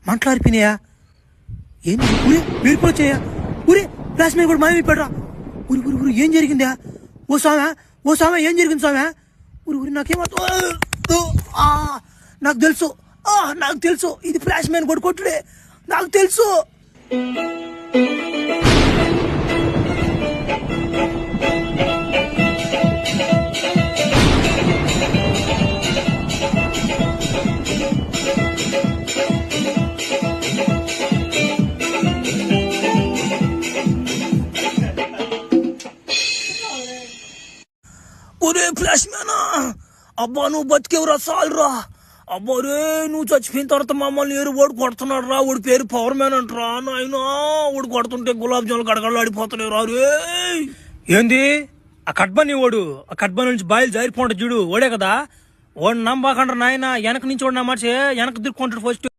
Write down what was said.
మాట్లాడిపోయినాయా? ఏంది ఊరే మీరు వచ్చాయా? ఊరే ఫ్లాష్ మ్యాన్ కూడా మాయమైపోయాడురా. ఊరి ఊరి ఊరి ఏం జరిగిందా? ఓ స్వామి ఏం జరిగింది స్వామి? ఊరి ఊరి నాకు తెలుసు ఇది ఫ్లాష్ మ్యాన్ కూడా కొట్టుడే, నాకు తెలుసు. ఒరే ఫ్లాష్ మ్యానా, అబ్బా నువ్వు బతికేవురా, సాలురా. అబ్బా రే, నువ్వు చచ్చిపోయిన తర్వాత మమ్మల్ని ఓడి కొడుతున్నాడు రా. ఓడి పేరు పవర్ మ్యాన్ అంటరా నాయనా. ఓడి కొడుతుంటే గులాబ్ జాములు గడగడలాడిపోతున్నాయి రా రే. ఏంది ఆ కట్బని ఓడు? ఆ కట్బని నుంచి బాయిలు జారిపోంట చూడు, ఓడే కదా. ఓడి నమ్మకండ్రా నాయన. వెనక నుంచి ఓడి నా మాట వెనక దిక్కుంటాడు ఫస్ట్.